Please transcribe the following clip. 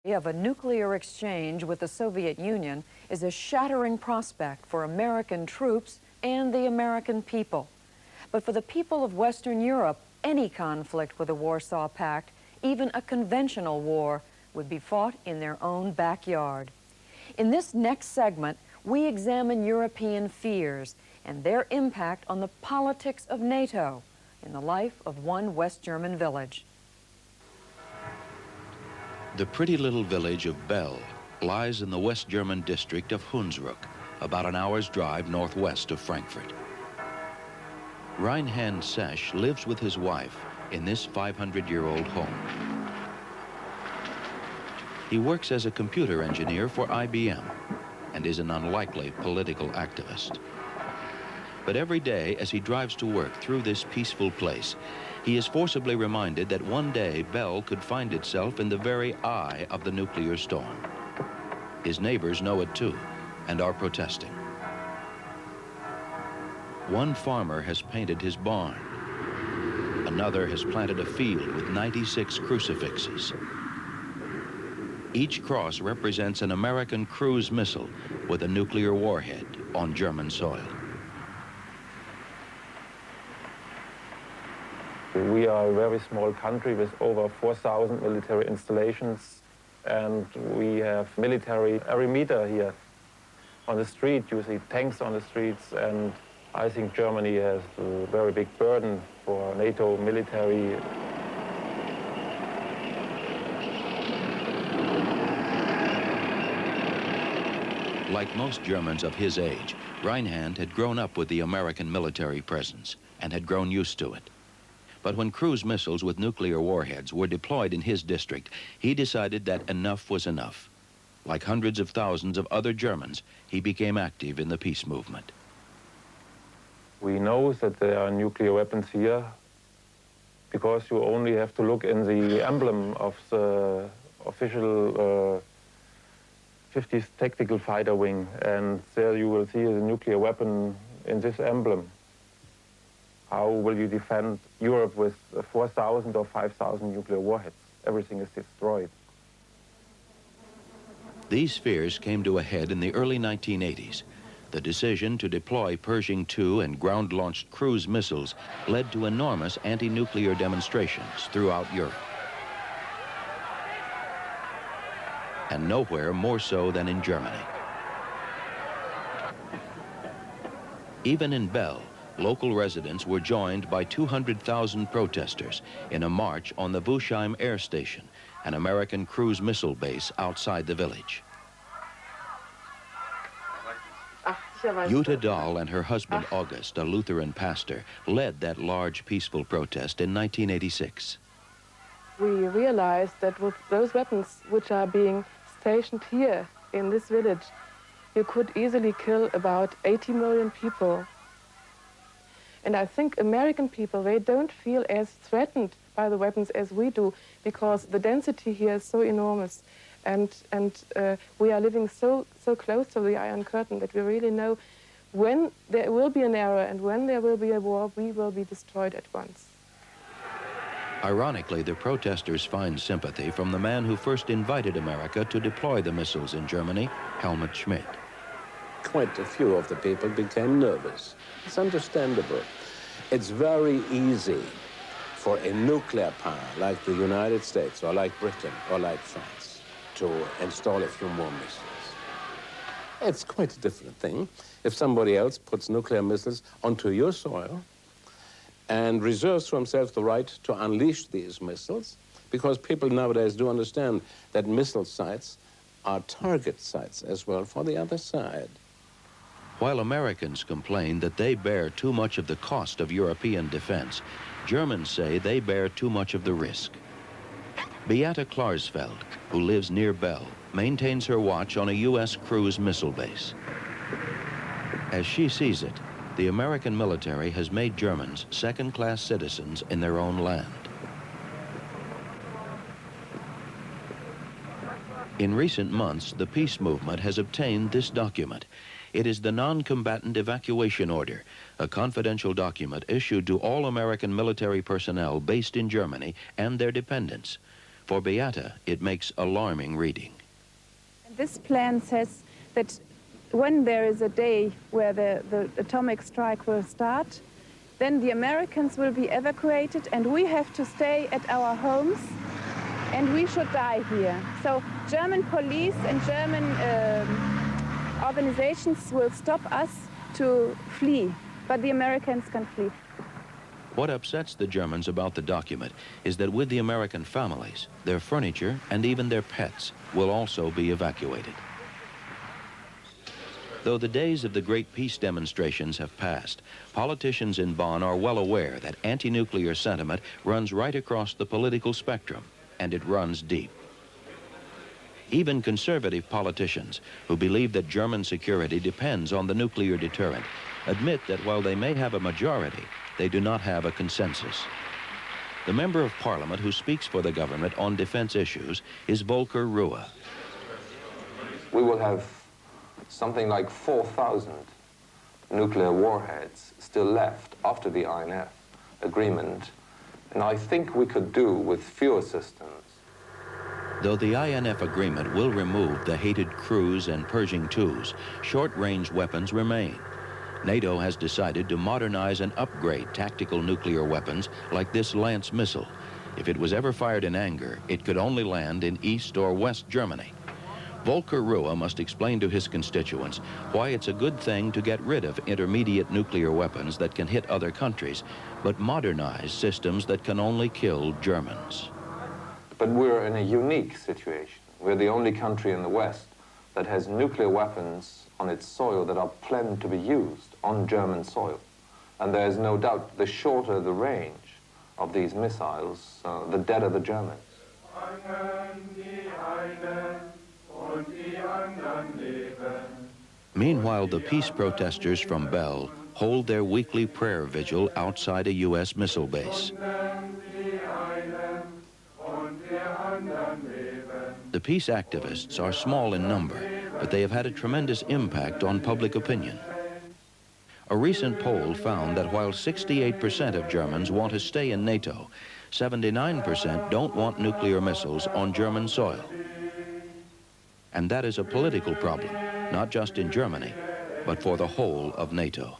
Of a nuclear exchange with the Soviet Union is a shattering prospect for American troops and the American people. But for the people of Western Europe, any conflict with the Warsaw Pact, even a conventional war, would be fought in their own backyard. In this next segment, we examine European fears and their impact on the politics of NATO in the life of one West German village. The pretty little village of Bell lies in the West German district of Hunsrück, about an hour's drive northwest of Frankfurt. Reinhard Sczech lives with his wife in this 500-year-old home. He works as a computer engineer for IBM and is an unlikely political activist. But every day as he drives to work through this peaceful place, he is forcibly reminded that one day Bell could find itself in the very eye of the nuclear storm. His neighbors know it too and are protesting. One farmer has painted his barn. Another has planted a field with 96 crucifixes. Each cross represents an American cruise missile with a nuclear warhead on German soil. We are a very small country with over 4,000 military installations, and we have military every meter here. On the street, you see tanks on the streets, and I think Germany has a very big burden for NATO military. Like most Germans of his age, Reinhard had grown up with the American military presence and had grown used to it. But when cruise missiles with nuclear warheads were deployed in his district, he decided that enough was enough. Like hundreds of thousands of other Germans, he became active in the peace movement. We know that there are nuclear weapons here because you only have to look in the emblem of the official 50th Tactical Fighter Wing, and there you will see the nuclear weapon in this emblem. How will you defend Europe with 4,000 or 5,000 nuclear warheads? Everything is destroyed. These fears came to a head in the early 1980s. The decision to deploy Pershing II and ground-launched cruise missiles led to enormous anti-nuclear demonstrations throughout Europe. And nowhere more so than in Germany. Even in Bell, local residents were joined by 200,000 protesters in a march on the Wuschheim Air Station, an American cruise missile base outside the village. Jutta Dahl and her husband August, a Lutheran pastor, led that large peaceful protest in 1986. We realized that with those weapons which are being stationed here in this village, you could easily kill about 80 million people. And I think American people, they don't feel as threatened by the weapons as we do, because the density here is so enormous. And we are living so close to the Iron Curtain that we really know when there will be an era and when there will be a war, we will be destroyed at once. Ironically, the protesters find sympathy from the man who first invited America to deploy the missiles in Germany, Helmut Schmitt. Quite a few of the people became nervous. It's understandable. It's very easy for a nuclear power like the United States or like Britain or like France to install a few more missiles. It's quite a different thing if somebody else puts nuclear missiles onto your soil and reserves for himself the right to unleash these missiles, because people nowadays do understand that missile sites are target sites as well for the other side. While Americans complain that they bear too much of the cost of European defense, Germans say they bear too much of the risk. Beate Klarsfeld, who lives near Bell, maintains her watch on a U.S. cruise missile base. As she sees it, the American military has made Germans second-class citizens in their own land. In recent months, the peace movement has obtained this document. It is the Non-Combatant Evacuation Order, a confidential document issued to all American military personnel based in Germany and their dependents, For Beate, it makes alarming reading. This plan says that when there is a day where the atomic strike will start, then the Americans will be evacuated and we have to stay at our homes and we should die here. So German police and German organizations will stop us to flee, but the Americans can flee. What upsets the Germans about the document is that with the American families, their furniture and even their pets will also be evacuated. Though the days of the great peace demonstrations have passed, politicians in Bonn are well aware that anti-nuclear sentiment runs right across the political spectrum, and it runs deep. Even conservative politicians who believe that German security depends on the nuclear deterrent admit that while they may have a majority, they do not have a consensus. The member of parliament who speaks for the government on defense issues is Volker. We will have something like 4,000 nuclear warheads still left after the INF agreement, and I think we could do with fewer systems. Though the INF agreement will remove the hated cruise and Pershing IIs, short-range weapons remain. NATO has decided to modernize and upgrade tactical nuclear weapons like this Lance missile. If it was ever fired in anger, it could only land in East or West Germany. Volker must explain to his constituents why it's a good thing to get rid of intermediate nuclear weapons that can hit other countries, but modernize systems that can only kill Germans. But we're in a unique situation. We're the only country in the West that has nuclear weapons on its soil that are planned to be used on German soil. And there is no doubt the shorter the range of these missiles, the deader the Germans. Meanwhile, the peace protesters from Bell hold their weekly prayer vigil outside a U.S. missile base. The peace activists are small in number, but they have had a tremendous impact on public opinion. A recent poll found that while 68% of Germans want to stay in NATO, 79% don't want nuclear missiles on German soil. And that is a political problem, not just in Germany, but for the whole of NATO.